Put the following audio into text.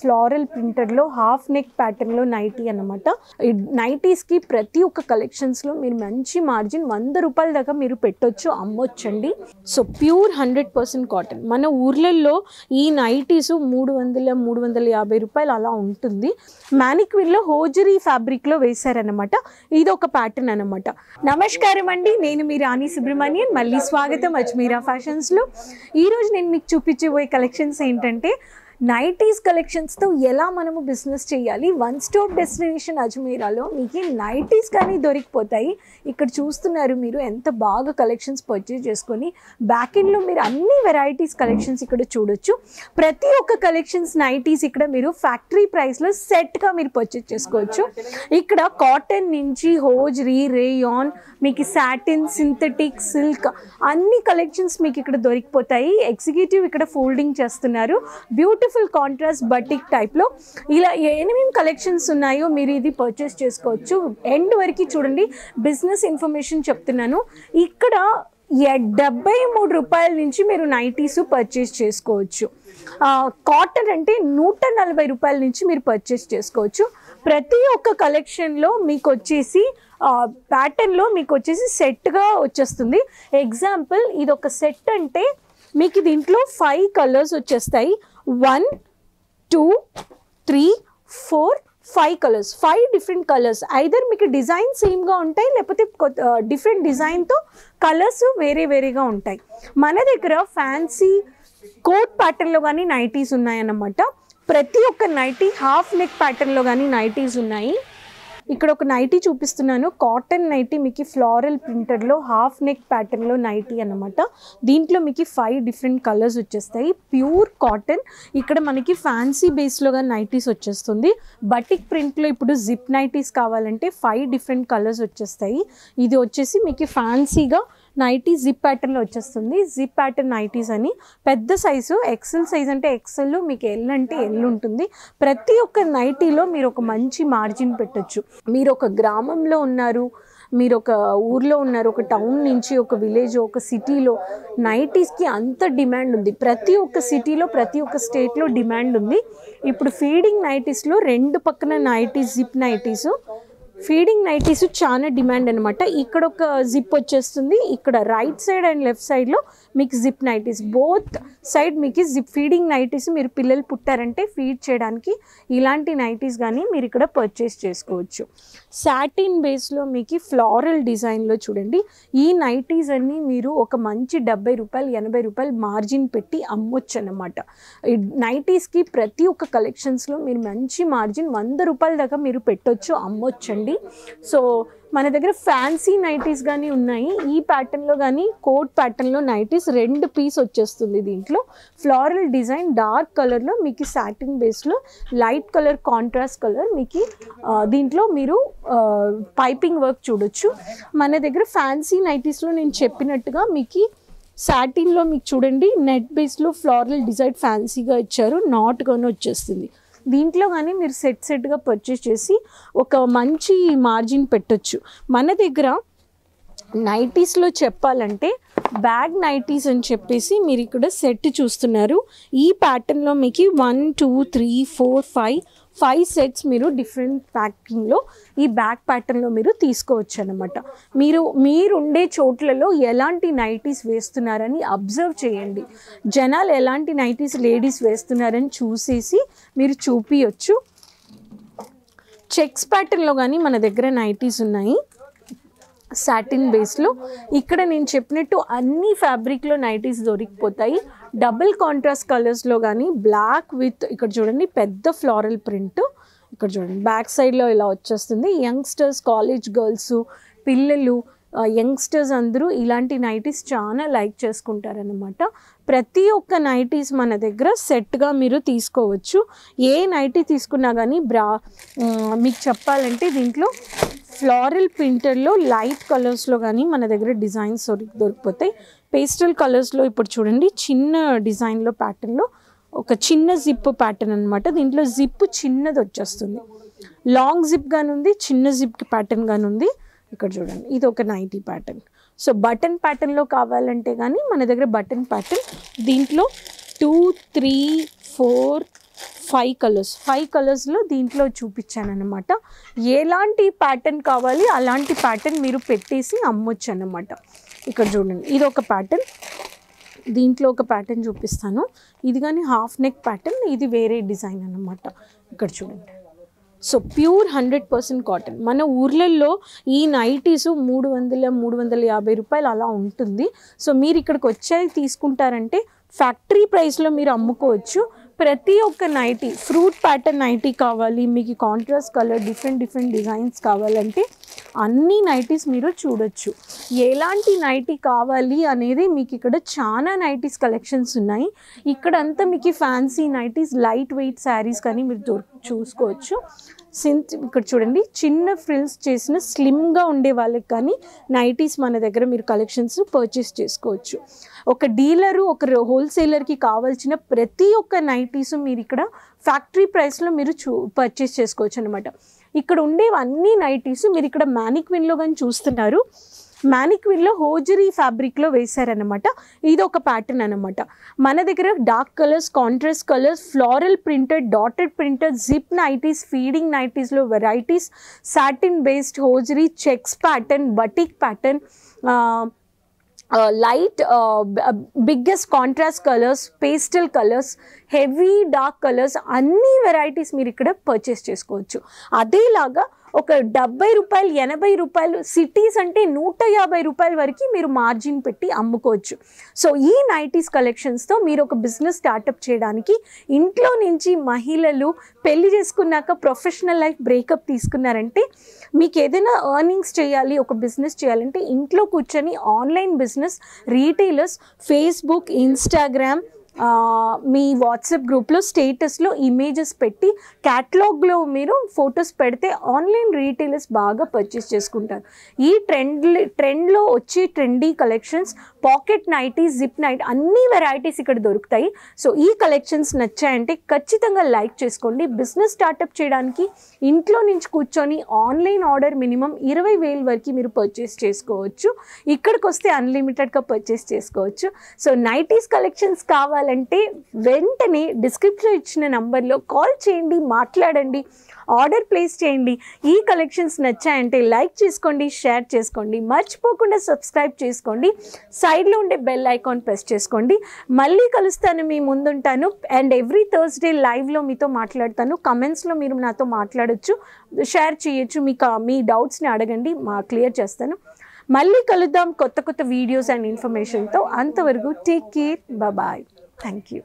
Floral ప్రింటెడ్లో half neck ప్యాటర్న్లో nightie అనమాట. ఈ నైటీస్కి ప్రతి ఒక్క కలెక్షన్స్లో మీరు మంచి మార్జిన్ 100 రూపాయల దాకా మీరు పెట్టొచ్చు, అమ్మొచ్చండి. So pure 100% cotton. మన ఊర్లలో ఈ నైటీస్ 300-350 రూపాయలు అలా ఉంటుంది. మ్యానిక్విన్లో హోజరీ ఫ్యాబ్రిక్లో వేశారనమాట. ఇది ఒక ప్యాటర్న్ అనమాట. నమస్కారం అండి, నేను మీ రాణి సుబ్రహ్మణ్యన్. మళ్ళీ స్వాగతం అజ్మీరా ఫ్యాషన్స్లో. ఈరోజు నేను మీకు చూపించబోయే కలెక్షన్స్ ఏంటంటే నైటీస్ కలెక్షన్స్తో ఎలా మనము బిజినెస్ చేయాలి. వన్ స్టాప్ డెస్టినేషన్ అజ్మీరాలో మీకు నైటీస్ కానీ దొరికిపోతాయి. ఇక్కడ చూస్తున్నారు మీరు ఎంత బాగా కలెక్షన్స్ పర్చేజ్ చేసుకొని బ్యాక్ ఎండ్లో మీరు అన్ని వెరైటీస్ కలెక్షన్స్ ఇక్కడ చూడొచ్చు. ప్రతి ఒక్క కలెక్షన్స్ నైటీస్ ఇక్కడ మీరు ఫ్యాక్టరీ ప్రైస్లో సెట్గా మీరు పర్చేజ్ చేసుకోవచ్చు. ఇక్కడ కాటన్ నుంచి హోజరీ, రేయాన్, మీకు సాటిన్, సింథటిక్, సిల్క్ అన్ని కలెక్షన్స్ మీకు ఇక్కడ దొరికిపోతాయి. ఎగ్జిక్యూటివ్ ఇక్కడ ఫోల్డింగ్ చేస్తున్నారు. బ్యూటిఫుల్ కాంట్రాస్ట్ బటిక్ టైప్లో ఇలా ఏమేమి కలెక్షన్స్ ఉన్నాయో మీరు ఇది పర్చేస్ చేసుకోవచ్చు. ఎండ్ వరకు చూడండి, బిజినెస్ ఇన్ఫర్మేషన్ చెప్తున్నాను. ఇక్కడ 73 రూపాయల నుంచి మీరు నైటీస్ పర్చేస్ చేసుకోవచ్చు. కాటన్ అంటే 140 రూపాయల నుంచి మీరు పర్చేస్ చేసుకోవచ్చు. ప్రతి ఒక్క కలెక్షన్లో మీకు వచ్చేసి ప్యాటర్న్లో మీకు వచ్చేసి సెట్గా వచ్చేస్తుంది. ఎగ్జాంపుల్ ఇది ఒక సెట్ అంటే మీకు దీంట్లో 5 కలర్స్ వచ్చేస్తాయి. 1, 2, 3, 4, 5 కలర్స్, 5 డిఫరెంట్ కలర్స్. ఐదర్ మీకు డిజైన్ సేమ్గా ఉంటాయి, లేకపోతే డిఫరెంట్ డిజైన్తో కలర్స్ వేరే వేరేగా ఉంటాయి. మన దగ్గర ఫ్యాన్సీ కోట్ ప్యాటర్న్లో కానీ నైటీస్ ఉన్నాయన్నమాట. ప్రతి ఒక్క నైటీ హాఫ్ నెక్ ప్యాటర్న్లో కానీ నైటీస్ ఉన్నాయి. ఇక్కడ ఒక నైటీ చూపిస్తున్నాను. కాటన్ నైటీ మీకు ఫ్లోరల్ ప్రింటెడ్లో హాఫ్ నెక్ ప్యాటర్న్లో నైటీ అన్నమాట. దీంట్లో మీకు 5 డిఫరెంట్ కలర్స్ వచ్చేస్తాయి. Pure cotton. ఇక్కడ మనకి ఫ్యాన్సీ బేస్లోగా నైటీస్ వచ్చేస్తుంది. బటిక్ ప్రింట్లో ఇప్పుడు జిప్ నైటీస్ కావాలంటే 5 డిఫరెంట్ కలర్స్ వచ్చేస్తాయి. ఇది వచ్చేసి మీకు ఫ్యాన్సీగా నైటీ జిప్ ప్యాటర్న్లో వచ్చేస్తుంది. జిప్ ప్యాటర్న్ నైటీస్ అని పెద్ద సైజు, ఎక్సెల్ సైజ్ అంటే ఎక్సెల్, మీకు ఎల్ అంటే ఎల్ ఉంటుంది. ప్రతి ఒక్క నైటీలో మీరు ఒక మంచి మార్జిన్ పెట్టచ్చు. మీరు ఒక గ్రామంలో ఉన్నారు, మీరు ఒక ఊర్లో ఉన్నారు, ఒక టౌన్ నుంచి ఒక విలేజ్, ఒక సిటీలో నైటీస్కి అంత డిమాండ్ ఉంది. ప్రతి ఒక్క సిటీలో, ప్రతి ఒక్క స్టేట్లో డిమాండ్ ఉంది. ఇప్పుడు ఫీడింగ్ నైటీస్లో 2 పక్కన nighties, zip nighties, feeding nighties చాలా డిమాండ్ అనమాట. ఇక్కడ ఒక జిప్ వచ్చేస్తుంది, ఇక్కడ రైట్ సైడ్ అండ్ లెఫ్ట్ సైడ్లో మీకు జిప్ నైటీస్, బోత్ సైడ్ మీకు జిప్ ఫీడింగ్ నైటీస్. మీరు పిల్లలు పుట్టారంటే ఫీడ్ చేయడానికి ఇలాంటి నైటీస్ కానీ మీరు ఇక్కడ పర్చేస్ చేసుకోవచ్చు. సాటిన్ బేస్లో మీకు ఫ్లోరల్ డిజైన్లో చూడండి, ఈ నైటీస్ అన్నీ మీరు ఒక మంచి 70 రూపాయలు 80 రూపాయలు మార్జిన్ పెట్టి అమ్మొచ్చు అన్నమాట. ఈ నైటీస్కి ప్రతి ఒక్క కలెక్షన్స్లో మీరు మంచి మార్జిన్ 100 రూపాయల దాకా మీరు పెట్టొచ్చు, అమ్మొచ్చండి. సో మన దగ్గర ఫ్యాన్సీ నైటీస్ కానీ ఉన్నాయి. ఈ ప్యాటర్న్లో కానీ కోట్ ప్యాటర్న్లో నైటీస్ 2 పీస్ వచ్చేస్తుంది. దీంట్లో ఫ్లోరల్ డిజైన్ డార్క్ కలర్లో మీకు సాటిన్ బేస్లో లైట్ కలర్ కాంట్రాస్ట్ కలర్ మీకు దీంట్లో మీరు పైపింగ్ వర్క్ చూడొచ్చు. మన దగ్గర ఫ్యాన్సీ నైటీస్లో నేను చెప్పినట్టుగా మీకు సాటిన్లో మీకు చూడండి నెట్ బేస్లో ఫ్లోరల్ డిజైన్ ఫ్యాన్సీగా ఇచ్చారు, నాట్గానే వచ్చేస్తుంది. దీంట్లో కానీ మీరు సెట్గా పర్చేస్ చేసి ఒక మంచి మార్జిన్ పెట్టొచ్చు. మన దగ్గర నైటీస్లో చెప్పాలంటే బ్యాగ్ నైటీస్ అని చెప్పేసి మీరు ఇక్కడ సెట్ చూస్తున్నారు. ఈ ప్యాటర్న్లో మీకు 1, 2, 3, 4, 5 సెట్స్ మీరు డిఫరెంట్ ప్యాకింగ్లో ఈ బ్యాగ్ ప్యాటర్న్లో మీరు తీసుకోవచ్చు అనమాట. మీరుండే చోట్లలో ఎలాంటి నైటీస్ వేస్తున్నారని అబ్జర్వ్ చేయండి. జనాలు ఎలాంటి నైటీస్ లేడీస్ వేస్తున్నారని చూసేసి మీరు చూపించవచ్చు. చెక్స్ ప్యాటర్న్లో కానీ మన దగ్గర నైటీస్ ఉన్నాయి సాటిన్ బేస్లో. ఇక్కడ నేను చెప్పినట్టు అన్ని ఫ్యాబ్రిక్లో నైటీస్ దొరికిపోతాయి. డబుల్ కాంట్రాస్ట్ కలర్స్లో కానీ బ్లాక్ విత్ ఇక్కడ చూడండి పెద్ద ఫ్లోరల్ ప్రింట్, ఇక్కడ చూడండి బ్యాక్ సైడ్లో ఇలా వచ్చేస్తుంది. యంగ్స్టర్స్, కాలేజ్ గర్ల్స్, పిల్లలు, యంగ్స్టర్స్ అందరూ ఇలాంటి నైటీస్ చాలా లైక్ చేసుకుంటారనమాట. ప్రతి ఒక్క నైటీస్ మన దగ్గర సెట్గా మీరు తీసుకోవచ్చు. ఏ నైటీ తీసుకున్నా కానీ మీకు చెప్పాలంటే దీంట్లో ఫ్లోరల్ ప్రింటర్లో లైట్ కలర్స్లో కానీ మన దగ్గర డిజైన్స్ దొరికిపోతాయి. పేస్టల్ కలర్స్లో ఇప్పుడు చూడండి చిన్న డిజైన్లో ప్యాటర్న్లో ఒక చిన్న జిప్ ప్యాటర్న్ అనమాట. దీంట్లో జిప్ చిన్నది వచ్చేస్తుంది, లాంగ్ జిప్ గాని ఉంది, చిన్న జిప్ ప్యాటర్న్ గాని ఉంది. ఇక్కడ చూడండి ఇది ఒక నైటీ ప్యాటర్న్. సో బటన్ ప్యాటర్న్లో కావాలంటే కానీ మన దగ్గర బటన్ ప్యాటర్న్ దీంట్లో 2, 3, 4, ఫైవ్ కలర్స్లో దీంట్లో చూపించాను అనమాట. ఎలాంటి ప్యాటర్న్ కావాలి అలాంటి ప్యాటర్న్ మీరు పెట్టేసి అమ్మొచ్చు అన్నమాట. ఇక్కడ చూడండి, ఇది ఒక ప్యాటర్న్, దీంట్లో ఒక ప్యాటర్న్ చూపిస్తాను. ఇది కానీ హాఫ్ నెక్ ప్యాటర్న్, ఇది వేరే డిజైన్ అన్నమాట. ఇక్కడ చూడండి. So pure 100% cotton. మన ఊర్లలో ఈ నైటీస్ 300-350 రూపాయలు అలా ఉంటుంది. సో మీరు ఇక్కడికి వచ్చేది తీసుకుంటారంటే ఫ్యాక్టరీ ప్రైస్లో మీరు అమ్ముకోవచ్చు. ప్రతి ఒక్క నైటీ, ఫ్రూట్ ప్యాటర్న్ నైటీ కావాలి, మీకు కాంట్రాస్ట్ కలర్ డిఫరెంట్ డిజైన్స్ కావాలంటే అన్ని నైటీస్ మీరు చూడొచ్చు. ఎలాంటి నైటీ కావాలి అనేది మీకు ఇక్కడ చాలా నైటీస్ కలెక్షన్స్ ఉన్నాయి. ఇక్కడంతా మీకు fancy nighties, light weight saris కానీ మీరు చూసుకోవచ్చు. ఇక్కడ చూడండి, చిన్న ఫ్రిల్స్ చేసిన స్లిమ్గా ఉండే వాళ్ళకి కానీ నైటీస్ మన దగ్గర మీరు కలెక్షన్స్ పర్చేస్ చేసుకోవచ్చు. ఒక డీలరు, ఒక హోల్సేలర్కి కావాల్సిన ప్రతి ఒక్క నైటీస్ మీరు ఇక్కడ ఫ్యాక్టరీ ప్రైస్లో మీరు పర్చేస్ చేసుకోవచ్చు అనమాట. ఇక్కడ ఉండేవన్నీ నైటీస్ మీరు ఇక్కడ మ్యానిక్విన్లో కానీ చూస్తున్నారు. మ్యానిక్విన్లో హోజరీ ఫ్యాబ్రిక్లో వేశారనమాట. ఇది ఒక ప్యాటర్న్ అనమాట. మన దగ్గర dark colours, contrast colours, floral printed, dotted printed, zip nighties, feeding నైటీస్లో varieties, satin based hosiery, checks pattern, batik pattern, light biggest contrast colours, pastel colours, heavy dark colours, అన్ని వెరైటీస్ మీరు ఇక్కడ పర్చేస్ చేసుకోవచ్చు. అదేలాగా ఒక 70 రూపాయలు, 80 రూపాయలు, సిటీస్ అంటే 150 రూపాయల వరకు మీరు మార్జిన్ పెట్టి అమ్ముకోవచ్చు. సో ఈ నైటీస్ కలెక్షన్స్తో మీరు ఒక బిజినెస్ స్టార్టప్ చేయడానికి, ఇంట్లో నుంచి మహిళలు పెళ్లి చేసుకున్నాక ప్రొఫెషనల్ లైఫ్ బ్రేకప్ తీసుకున్నారంటే, మీకు ఏదైనా ఎర్నింగ్స్ చేయాలి, ఒక బిజినెస్ చేయాలంటే ఇంట్లో కూర్చొని online business, retailers, Facebook, Instagram, మీ వాట్సాప్ గ్రూప్లో స్టేటస్లో ఇమేజెస్ పెట్టి క్యాటలాగ్లో మీరు ఫొటోస్ పెడితే ఆన్లైన్ రీటైలర్స్ బాగా పర్చేస్ చేసుకుంటారు. ఈ ట్రెండ్లో వచ్చే trendy collections, pocket nighty, zip night, అన్ని వెరైటీస్ ఇక్కడ దొరుకుతాయి. సో ఈ కలెక్షన్స్ నచ్చాయంటే ఖచ్చితంగా లైక్ చేసుకోండి. బిజినెస్ స్టార్టప్ చేయడానికి ఇంట్లో నుంచి కూర్చొని ఆన్లైన్ ఆర్డర్ మినిమం 20,000 వరకు మీరు పర్చేస్ చేసుకోవచ్చు. ఇక్కడికి వస్తే అన్లిమిటెడ్గా పర్చేస్ చేసుకోవచ్చు. సో నైటీస్ కలెక్షన్స్ కావాలి అంటే వెంటనే డిస్క్రిప్షన్ ఇచ్చిన నంబర్లో కాల్ చేయండి, మాట్లాడండి, ఆర్డర్ ప్లేస్ చేయండి. ఈ కలెక్షన్స్ నచ్చాయంటే లైక్ చేసుకోండి, షేర్ చేసుకోండి, మర్చిపోకుండా సబ్స్క్రైబ్ చేసుకోండి, సైడ్లో ఉండే బెల్ ఐకాన్ ప్రెస్ చేసుకోండి. మళ్ళీ కలుస్తాను, మీ ముందుంటాను. అండ్ ఎవ్రీ థర్స్డే లైవ్లో మీతో మాట్లాడతాను. కమెంట్స్లో మీరు నాతో మాట్లాడచ్చు, షేర్ చేయొచ్చు, మీ డౌట్స్ని అడగండి, క్లియర్ చేస్తాను. మళ్ళీ కలుద్దాం కొత్త వీడియోస్ అండ్ ఇన్ఫర్మేషన్తో. అంతవరకు take care, bye. Thank you.